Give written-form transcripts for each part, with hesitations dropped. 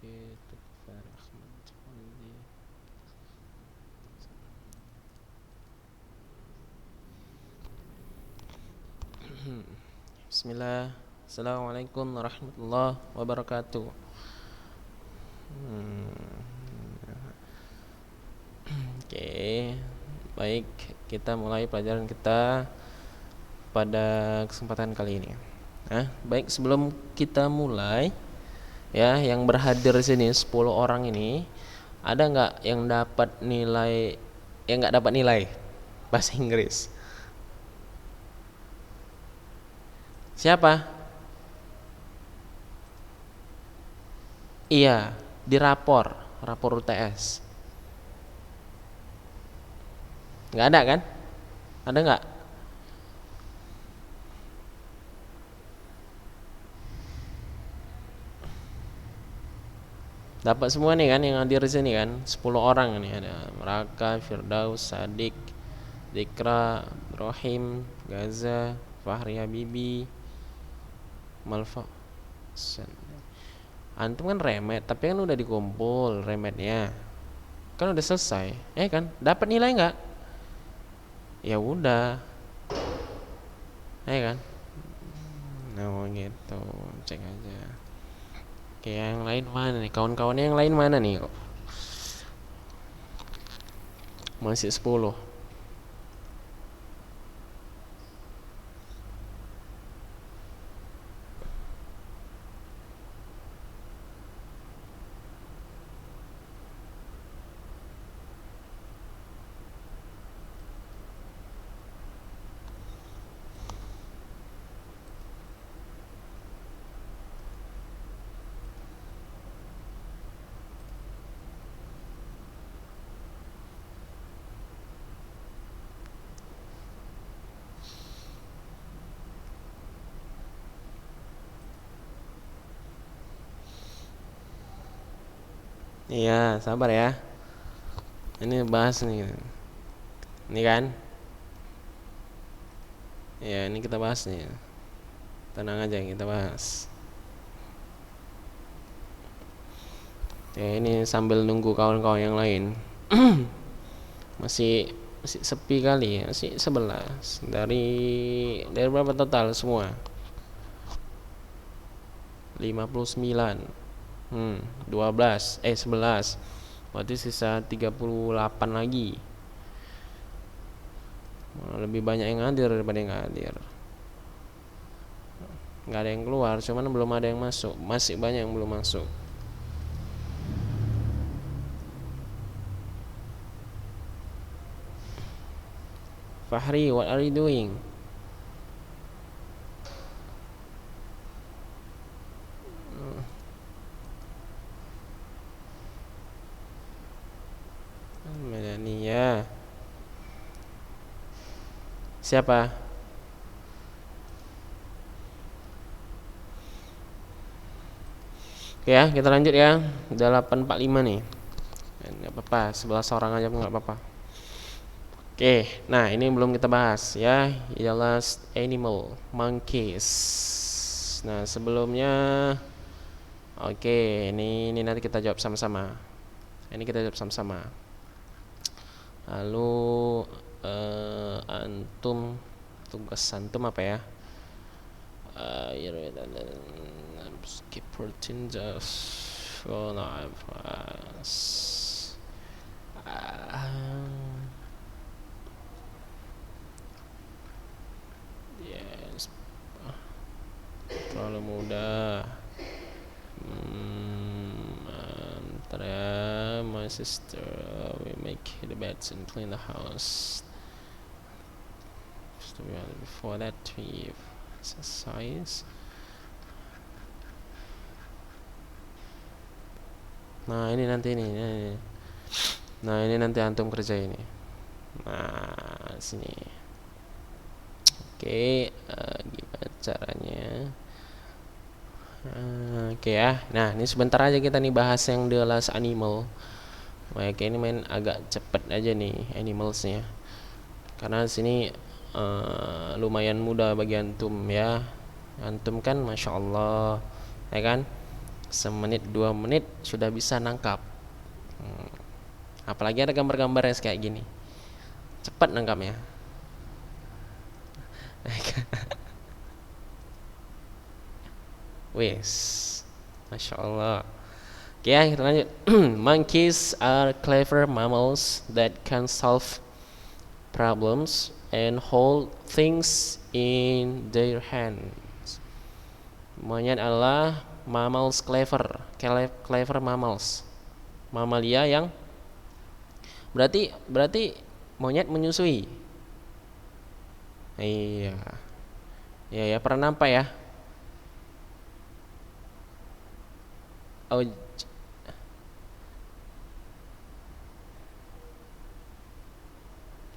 Oke, Tukfar Ahmad Fandi. Bismillah. Assalamualaikum warahmatullahi wabarakatuh. Oke, baik, kita mulai pelajaran kita pada kesempatan kali ini. Baik, sebelum kita mulai, ya, yang berhadir di sini 10 orang ini, ada nggak yang dapat nilai, yang nggak dapat nilai bahasa Inggris? Siapa? Iya, di rapor UTS. Nggak ada kan? Ada nggak? Dapat semua nih kan yang hadir di sini kan? 10 orang nih, ada Raka, Firdaus, Sadik, Dikra, Ibrahim, Gaza, Fahri Habibi, Malfa. Antum kan remet, tapi kan udah dikumpul remetnya. Kan udah selesai. Kan? Dapat nilai nggak? Ya udah. Kan? Nah, gitu. Cek aja. Oke, yang lain mana nih? Kawan-kawannya yang lain mana nih? Masih 10. Iya, sabar ya. Ini bahas nih. Ini kan? Ya, ini kita bahas nih. Tenang aja, kita bahas. Ya, ini sambil nunggu kawan-kawan yang lain. masih masih sepi kali ya, masih 11. Dari berapa total semua? 59. 12, 11. Berarti sisa 38 lagi. Lebih banyak yang hadir daripada yang nggak hadir. Nggak ada yang keluar, cuman belum ada yang masuk. Masih banyak yang belum masuk. Fahri, what are you doing? Melania. Siapa? Oke ya, kita lanjut ya. Udah 8:45 nih. Nggak apa-apa, 11 orang aja nggak apa-apa. Oke, nah ini belum kita bahas ya. Ialah animal, monkeys. Nah sebelumnya, oke, ini nanti kita jawab sama-sama. Ini kita jawab sama-sama. Lalu antum, tugas antum apa ya? Skip routine just for yes, terlalu mudah. Antara my sister, we make the beds and clean the house. Before that we exercise. Nah ini nanti ini. Nah ini nanti antum kerja ini. Nah sini. Oke, gimana caranya? Oke ya. Nah ini sebentar aja kita nih bahas yang The Last Animal. Oke, ini main agak cepet aja nih animalsnya. Karena sini lumayan mudah bagi antum ya. Antum kan masya Allah, ya kan? Semenit 2 menit sudah bisa nangkap. Apalagi ada gambar-gambar yang kayak gini, cepat nangkapnya. Wes, masya Allah. Oke ya, kita lanjut. Monkeys are clever mammals that can solve problems and hold things in their hands. Monyet adalah mammals clever, clever mammals, mamalia yang berarti monyet menyusui. Iya, iya ya, pernah nampak ya? Oh,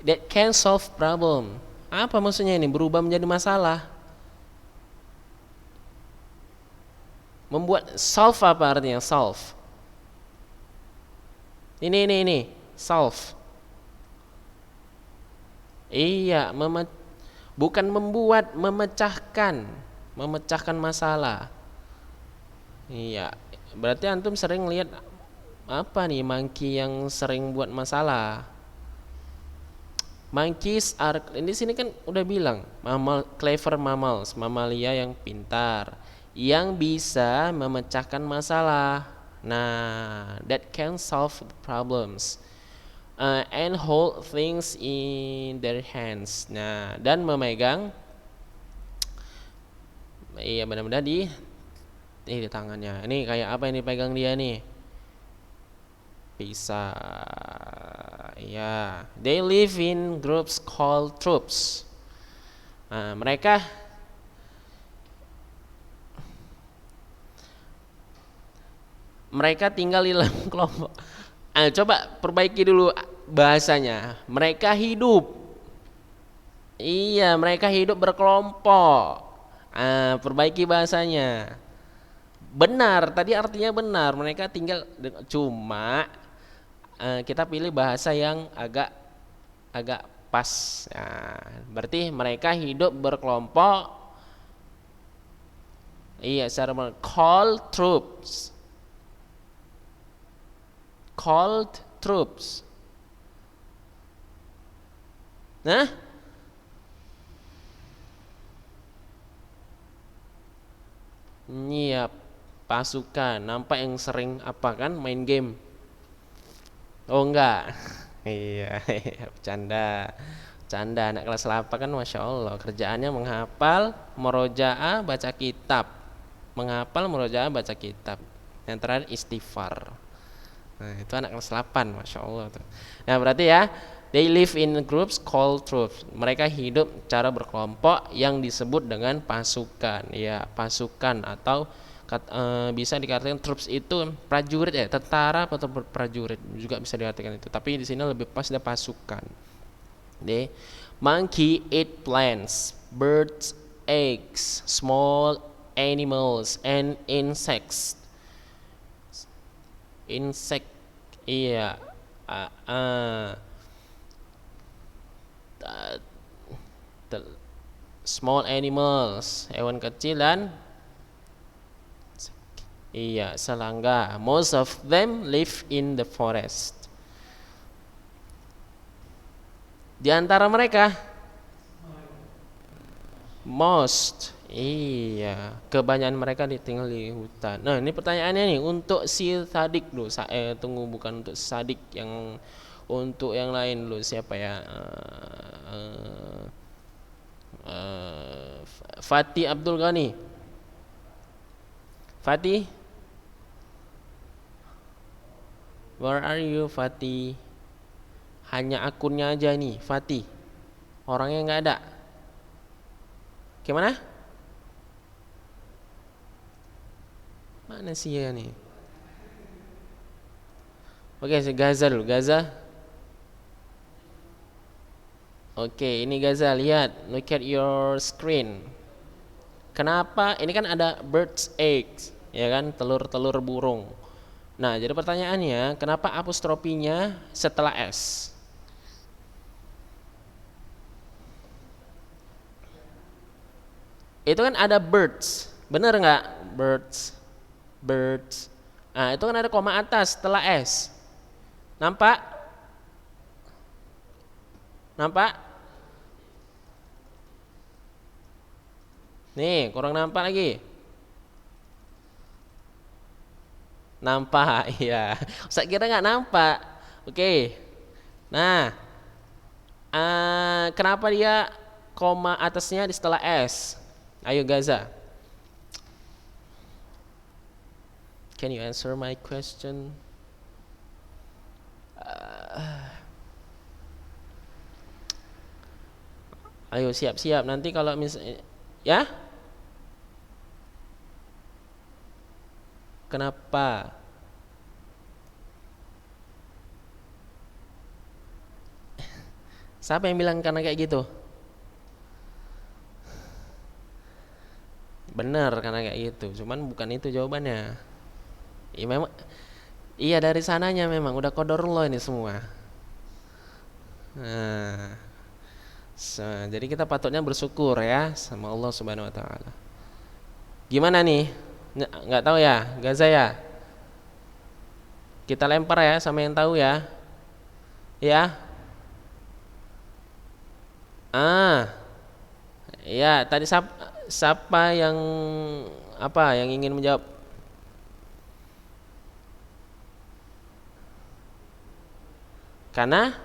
that can solve problem. Apa maksudnya ini? Berubah menjadi masalah. Membuat solve apa artinya solve? Ini solve. Iya, bukan membuat, memecahkan masalah. Iya, berarti antum sering lihat apa nih monkey yang sering buat masalah? Monkeys are, ini sini kan udah bilang clever mammals, mamalia yang pintar, yang bisa memecahkan masalah. Nah, that can solve the problems and hold things in their hands. Nah, dan memegang, iya benar-benar di tangannya. Ini kayak apa yang dipegang dia nih? Bisa, ya. They live in groups called troops. Nah, mereka tinggal di dalam kelompok. Coba perbaiki dulu bahasanya. Mereka hidup. Iya, mereka hidup berkelompok. Perbaiki bahasanya. Benar, tadi artinya benar. Mereka tinggal, cuma kita pilih bahasa yang agak pas. Berarti mereka hidup berkelompok. Iya, secara call troops. Called troops. Nah, iya pasukan. Nampak yang sering apa kan main game? Oh enggak. Iya, bercanda. Bercanda, anak kelas 8 kan Masya Allah kerjaannya menghafal, murojaah, baca kitab. Menghafal, murojaah, baca kitab. Yang terakhir istighfar. Nah, itu anak kelas 8, Masya Allah tuh. Nah, berarti ya, they live in groups called troops. Mereka hidup cara berkelompok yang disebut dengan pasukan. Ya, pasukan atau bisa dikatakan troops itu prajurit ya, tentara atau prajurit juga bisa dikatakan itu. Tapi di sini lebih pas ada pasukan. The monkey eat plants, birds, eggs, small animals and insects. Insect, iya, uh, uh, small animals, hewan kecil dan iya serangga. Most of them live in the forest. Di antara mereka, most, iya, kebanyakan mereka tinggal di hutan. Nah, ini pertanyaannya nih untuk si Sadik dulu. Tunggu, bukan untuk Sadik, yang untuk yang lain dulu. Siapa ya? Fatih Abdul Ghani. Fatih, where are you Fatih? Hanya akunnya aja nih Fatih, orangnya nggak ada. Gimana? Mana sih ya nih? Oke, Gaza dulu, Gaza. Oke, ini Gaza, lihat, look at your screen. Kenapa? Ini kan ada bird's eggs, ya kan, telur-telur burung. Nah, jadi pertanyaannya, kenapa apostrofinya setelah S? Itu kan ada birds, bener nggak? Birds, birds. Nah, itu kan ada koma atas setelah S. Nampak? Nampak? Nih, kurang nampak lagi. Nampak, iya. Saya kira nggak nampak. Oke. Nah, kenapa dia koma atasnya di setelah S? Ayo Gaza. Can you answer my question? Ayo siap-siap nanti kalau misalnya ya. Kenapa? Siapa yang bilang karena kayak gitu? Bener karena kayak gitu. Cuman bukan itu jawabannya. Iya memang. Iya dari sananya memang udah qadarullah ini semua. Nah, jadi kita patutnya bersyukur ya sama Allah Subhanahu wa taala. Gimana nih? Nggak tahu ya, Gaza ya? Kita lempar ya sama yang tahu ya. Ya. Ya, tadi siapa yang apa yang ingin menjawab? Karena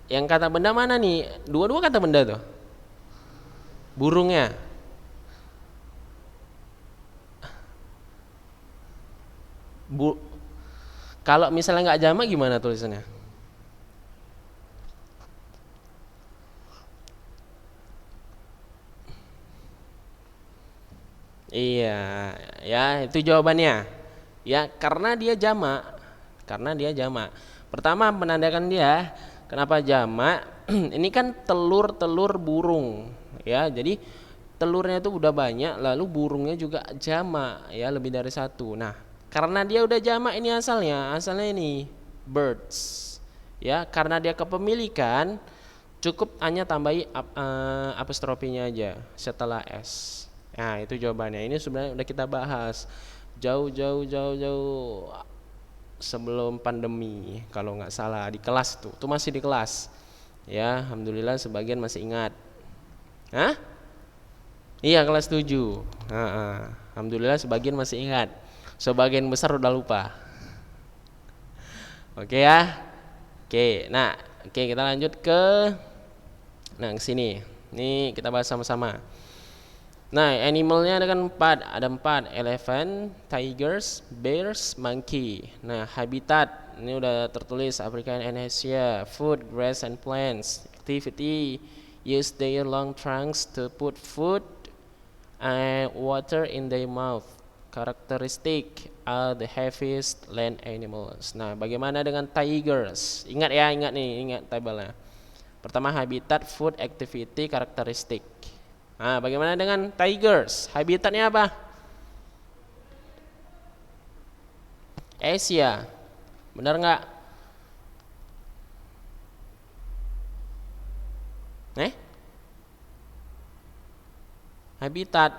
yang kata benda mana nih? Dua-dua kata benda tuh. Burungnya. Kalau misalnya nggak jamak gimana tulisannya? Iya, ya itu jawabannya. Ya, karena dia jamak. Karena dia jamak. Pertama menandakan dia kenapa jamak? Ini kan telur-telur burung, ya. Jadi telurnya itu udah banyak, lalu burungnya juga jamak, ya lebih dari satu. Nah, karena dia udah jamak ini asalnya ini birds, ya. Karena dia kepemilikan, cukup hanya tambahi apostrofinya aja setelah S. Nah, itu jawabannya. Ini sebenarnya udah kita bahas jauh sebelum pandemi kalau nggak salah di kelas tuh. Itu masih di kelas. Ya, alhamdulillah sebagian masih ingat. Hah? Iya, kelas 7. Alhamdulillah sebagian masih ingat. Sebagian besar udah lupa. Oke ya. Oke, nah, oke kita lanjut ke ke sini. Ini kita bahas sama-sama. Nah, animalnya ada empat, elephant, tigers, bears, monkey. Nah, habitat ini udah tertulis Africa and Asia. Food, grass and plants. Activity, use their long trunks to put food and water in their mouth. Characteristic are the heaviest land animals. Nah, bagaimana dengan tigers? Ingat tabelnya. Pertama habitat, food, activity, karakteristik. Nah, bagaimana dengan tigers? Habitatnya apa? Asia. Benar nggak? Habitat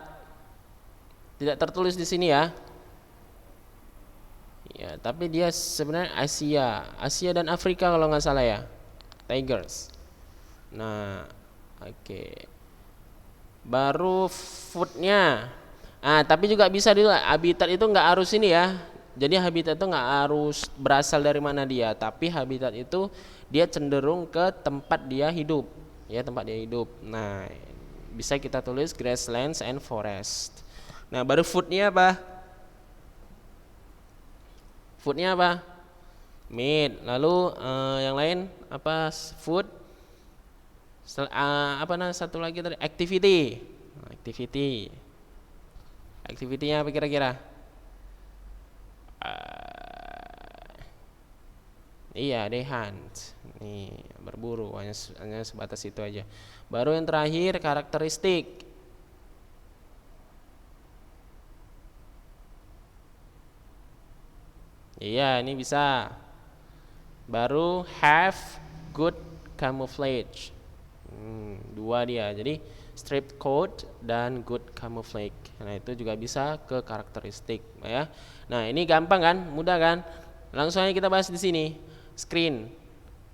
tidak tertulis di sini ya. Ya, tapi dia sebenarnya Asia dan Afrika kalau nggak salah ya. Tigers. Nah, oke. Baru foodnya. Tapi juga bisa dulu habitat itu nggak harus ini ya. Jadi habitat itu nggak harus berasal dari mana dia, tapi habitat itu dia cenderung ke tempat dia hidup, ya tempat dia hidup. Nah, bisa kita tulis grasslands and forest. Nah, baru foodnya apa? Foodnya apa? Meat. Lalu yang lain apa? Food. Satu lagi tadi activity. Activity-nya apa kira-kira? Iya, they hunt. Nih, berburu hanya sebatas itu aja. Baru yang terakhir karakteristik. Iya, ini bisa. Baru have good camouflage. Dua dia. Jadi striped coat dan good camouflage. Nah, itu juga bisa ke karakteristik ya. Nah, ini gampang kan? Mudah kan? Langsung aja kita bahas di sini.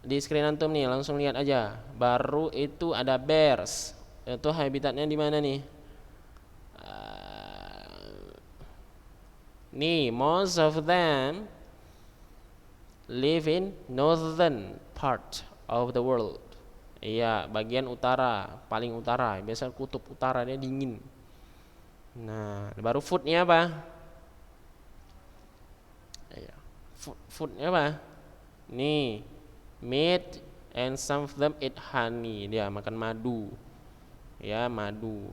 Di screen antum nih, langsung lihat aja. Baru itu ada bears. Itu habitatnya di mana nih? Nih, most of them live in northern part of the world. Iya, bagian utara, paling utara. Biasa kutub utara, dia dingin. Nah, baru foodnya apa? Iya. Foodnya apa? Nih, meat and some of them eat honey. Dia makan madu. Ya, madu.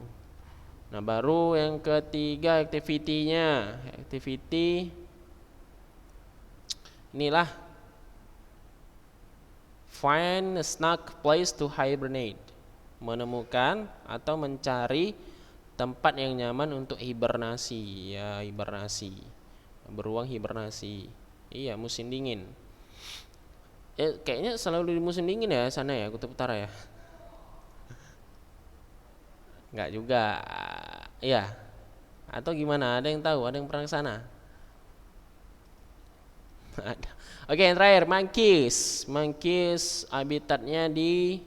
Nah, baru yang ketiga activity-nya. Activity inilah, find a snug place to hibernate. Menemukan atau mencari tempat yang nyaman untuk hibernasi. Ya, hibernasi. Beruang hibernasi. Iya, musim dingin. Kayaknya selalu di musim dingin ya sana ya, kutub utara ya. Enggak juga. Iya. Atau gimana? Ada yang tahu? Ada yang pernah ke sana? Ada. Oke, yang terakhir monkeys. Monkeys habitatnya di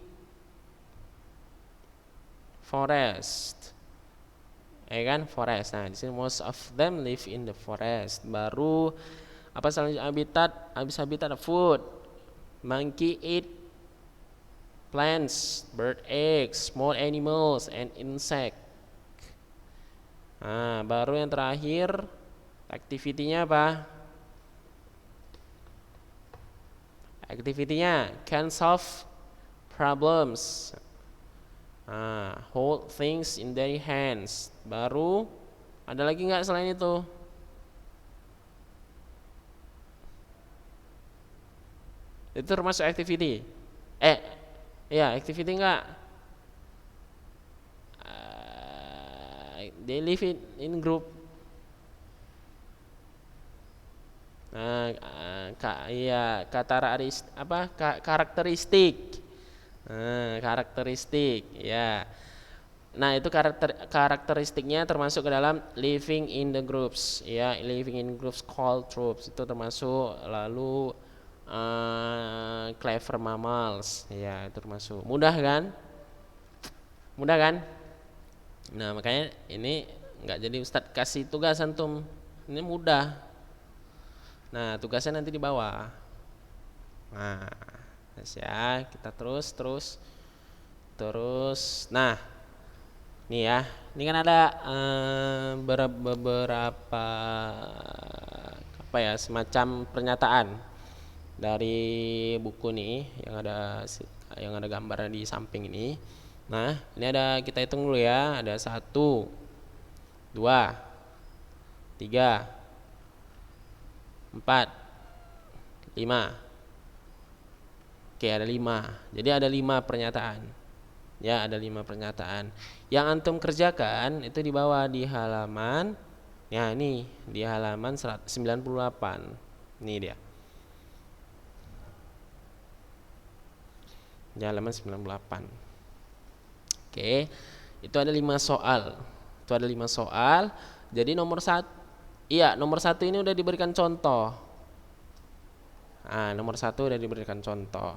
forest. Ya kan, forest. Nah, di sini most of them live in the forest. Baru apa selanjutnya habitat? Habis habitat food. Monkey eat plants, bird eggs, small animals and insect. Nah, baru yang terakhir activity-nya apa? Activity-nya can solve problems. Hold things in their hands. Baru ada lagi nggak selain itu? Itu termasuk activity. Ya activity nggak? They live in group. Nah, iya karakteristik. Karakteristik, ya. Nah, itu karakteristiknya termasuk ke dalam living in the groups, ya. Living in groups called troops itu termasuk. Lalu clever mammals, ya itu termasuk. Mudah kan? Mudah kan? Nah, makanya ini nggak jadi Ustadz kasih tugas antum. Ini mudah. Nah, tugasnya nanti di bawah. Nah, ya kita terus. Nah, nih ya, ini kan ada beberapa apa ya, semacam pernyataan dari buku nih yang ada gambarnya di samping ini. Nah, ini kita hitung dulu ya. Ada 1, 2, 3, 4, 5. Oke, ada 5. Jadi ada 5 pernyataan. Ya, ada 5 pernyataan. Yang antum kerjakan itu di bawah di halaman. Ya, ini di halaman 98. Ini dia. Di halaman 98. Oke. Itu ada 5 soal. Jadi nomor 1 ini udah diberikan contoh. Nah, nomor 1 udah diberikan contoh.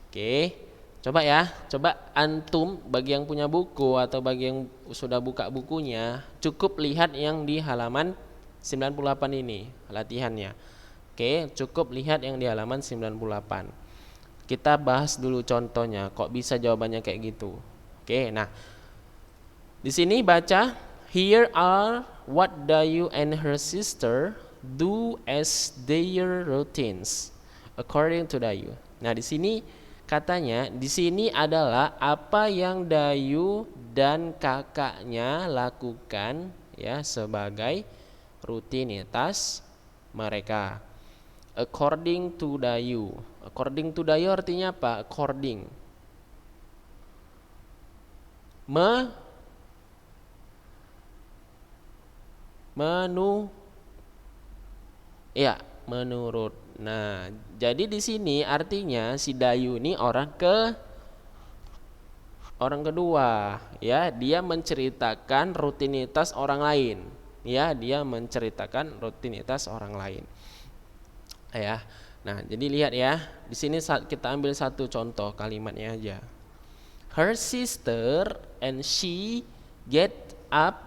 Oke. Coba antum bagi yang punya buku atau bagi yang sudah buka bukunya, cukup lihat yang di halaman 98 ini latihannya. Oke, cukup lihat yang di halaman 98. Kita bahas dulu contohnya, kok bisa jawabannya kayak gitu. Oke, nah di sini baca, here are what Dayu and her sister do as their routines according to Dayu. Nah, di sini katanya di sini adalah apa yang Dayu dan kakaknya lakukan ya sebagai rutinitas mereka. According to Dayu. According to Dayu artinya apa? According. Menurut. Nah, jadi di sini artinya si Dayu ini orang orang kedua, ya, dia menceritakan rutinitas orang lain, ya, dia menceritakan rutinitas orang lain, ya. Nah, jadi lihat ya, di sini kita ambil satu contoh kalimatnya aja. Her sister and she get up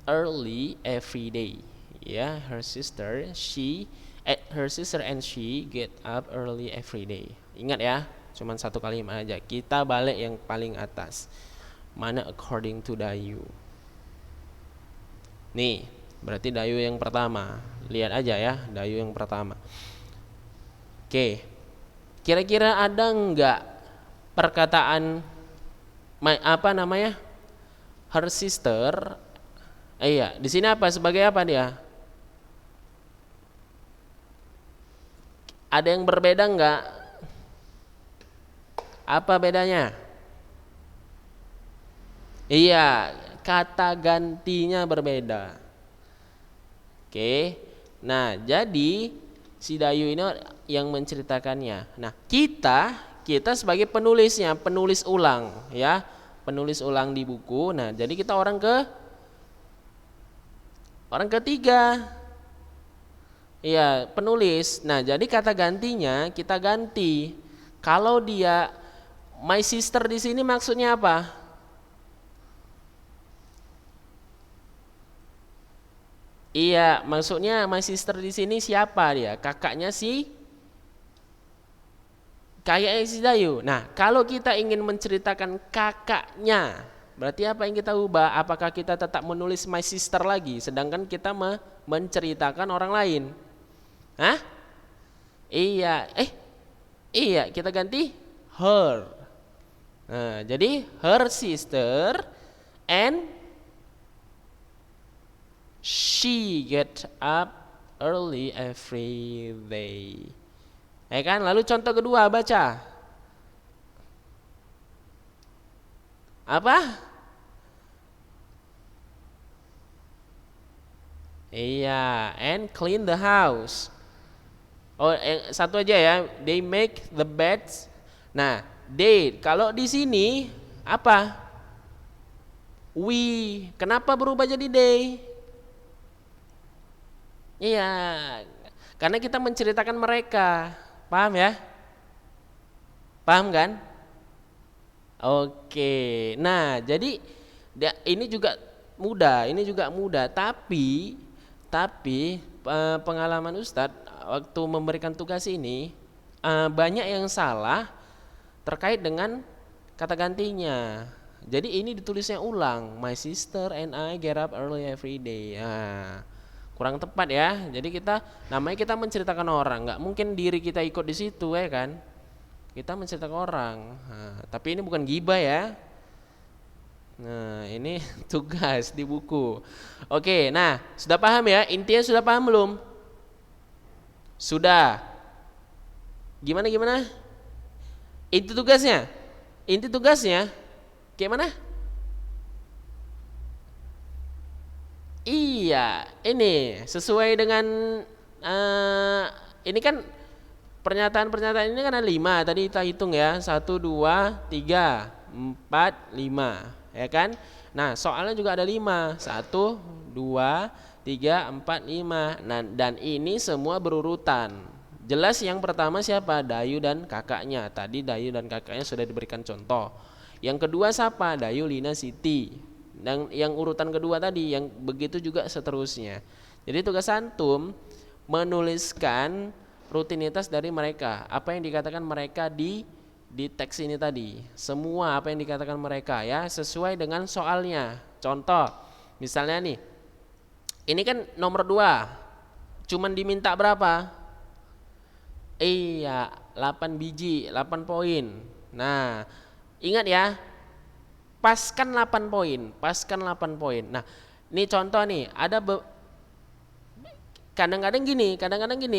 early every day, ya. Her sister and she get up early every day. Ingat ya, cuman satu kalimat aja. Kita balik yang paling atas. Mana according to Dayu? Nih, berarti Dayu yang pertama. Lihat aja ya, Dayu yang pertama. Oke. Kira-kira ada enggak perkataan apa namanya? Her sister. Iya, di sini apa sebagai apa dia? Ada yang berbeda enggak? Apa bedanya? Iya, kata gantinya berbeda. Oke. Nah, jadi si Dayu ini yang menceritakannya. Nah, kita sebagai penulisnya, penulis ulang, ya, penulis ulang di buku. Nah, jadi kita orang ketiga. Iya, penulis. Nah, jadi kata gantinya kita ganti. Kalau dia my sister di sini maksudnya apa? Iya, maksudnya my sister di sini siapa dia? Kakaknya kayaknya si Dayu. Nah, kalau kita ingin menceritakan kakaknya, berarti apa yang kita ubah? Apakah kita tetap menulis my sister lagi, sedangkan kita menceritakan orang lain? Hah? Iya, iya, kita ganti her. Nah, jadi her sister and she get up early every day. Kan? Lalu contoh kedua baca. Apa? Iya, and clean the house. Oh, satu aja ya. They make the beds. Nah, they kalau di sini apa? We. Kenapa berubah jadi they? Iya, karena kita menceritakan mereka. Paham ya? Paham kan? Oke. Nah, jadi ini juga mudah, tapi pengalaman Ustadz waktu memberikan tugas ini banyak yang salah terkait dengan kata gantinya. Jadi ini ditulisnya ulang, my sister and I get up early every day. Kurang tepat ya. Jadi namanya kita menceritakan orang, nggak mungkin diri kita ikut di situ ya kan. Kita menceritakan orang. Tapi ini bukan gibah ya. Nah, ini tugas di buku. Oke, nah sudah paham ya? Intinya sudah paham belum? Sudah. Gimana? Inti tugasnya gimana? Iya, ini sesuai dengan ini kan pernyataan ini kan ada 5 tadi kita hitung ya, 1, 2, 3, 4, 5, ya kan? Nah, soalnya juga ada 5, 1, 2, 3, 4, 5. Nah, dan ini semua berurutan. Jelas yang pertama siapa? Dayu dan kakaknya. Tadi Dayu dan kakaknya sudah diberikan contoh. Yang kedua siapa? Dayu, Lina, Siti. Dan yang urutan kedua tadi, yang begitu juga seterusnya. Jadi tugas antum menuliskan rutinitas dari mereka. Apa yang dikatakan mereka di teks ini tadi. Semua apa yang dikatakan mereka ya, sesuai dengan soalnya. Contoh, misalnya nih. Ini kan nomor 2. Cuman diminta berapa? Iya, 8 biji, 8 poin. Nah, ingat ya, paskan 8 poin. Nah, ini contoh nih, ada kadang-kadang gini,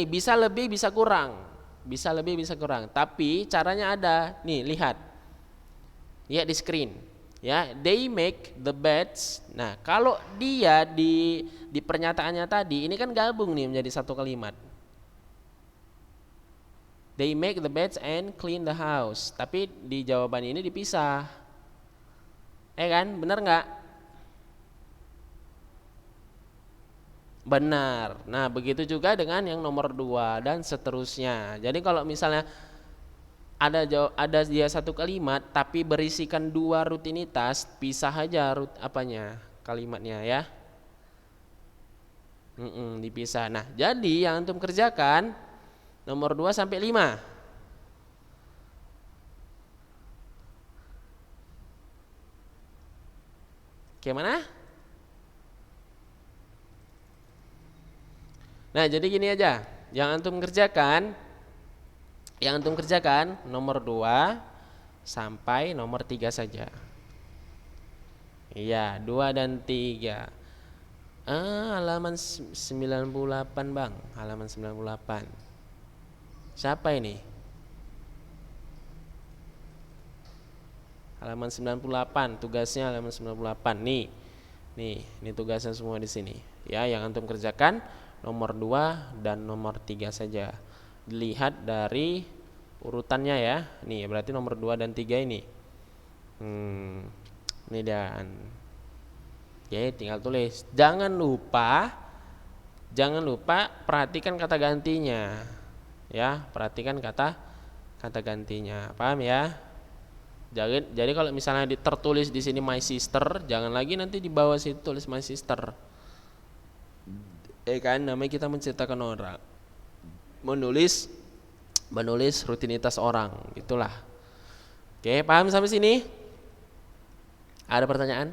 bisa lebih, bisa kurang. Tapi caranya ada. Nih, lihat di screen. Ya, they make the beds. Nah, kalau dia di pernyataannya tadi, ini kan gabung nih menjadi satu kalimat. They make the beds and clean the house. Tapi di jawaban ini dipisah. Kan? Benar nggak? Benar. Nah, begitu juga dengan yang nomor 2 dan seterusnya. Jadi kalau misalnya ada dia satu kalimat tapi berisikan dua rutinitas, pisah aja kalimatnya ya. Dipisah. Nah, jadi yang antum kerjakan nomor 2 sampai 5. Gimana? Nah, jadi gini aja. Yang antum kerjakan nomor 2 sampai nomor 3 saja. Iya, 2 dan 3. Halaman 98, Bang. Halaman 98. Siapa ini? Halaman 98, tugasnya halaman 98. Nih, ini tugasnya semua di sini. Ya, yang antum kerjakan nomor 2 dan nomor 3 saja. Dilihat dari urutannya ya. Nih, berarti nomor 2 dan 3 ini. Ini dan Oke, tinggal tulis. Jangan lupa perhatikan kata gantinya. Ya, perhatikan kata gantinya. Paham ya? Jadi kalau misalnya tertulis di sini my sister, jangan lagi nanti di bawah situ tulis my sister. Kan namanya kita menceritakan orang. Menulis rutinitas orang, itulah. Oke, paham sampai sini? Ada pertanyaan?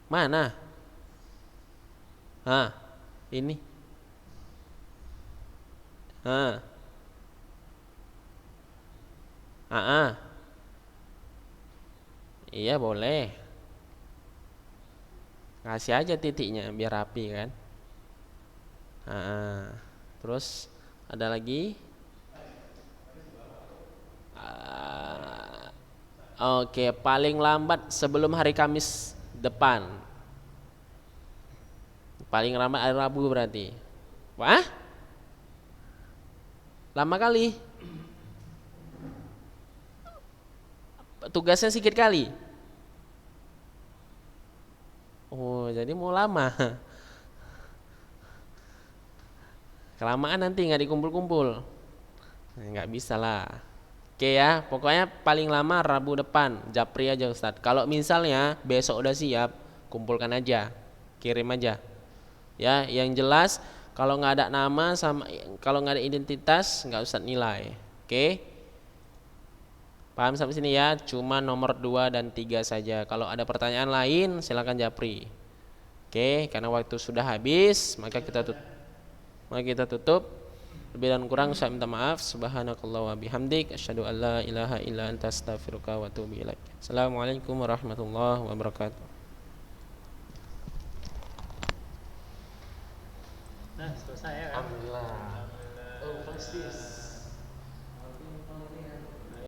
Mana? Ini. Iya boleh. Kasih aja titiknya biar rapi kan. Terus ada lagi? Oke, paling lambat sebelum hari Kamis depan. Paling lambat hari Rabu berarti. Wah? Lama kali. Tugasnya sedikit kali. Oh, jadi mau lama. Kelamaan nanti nggak dikumpul-kumpul. Nggak bisa lah. Oke ya, pokoknya paling lama Rabu depan. Japri aja Ustadz. Kalau misalnya besok udah siap, kumpulkan aja, kirim aja. Ya, yang jelas kalau nggak ada nama sama kalau nggak ada identitas nggak usah nilai. Oke? Paham sampai sini ya? Cuma nomor 2 dan 3 saja. Kalau ada pertanyaan lain silakan japri. Oke, karena waktu sudah habis, maka kita tutup. Lebih dan kurang saya minta maaf. Subhanakallah wa bihamdik, asyhadu an la ilaha illa anta astaghfiruka wa atubu ilaik. Assalamualaikum warahmatullahi wabarakatuh.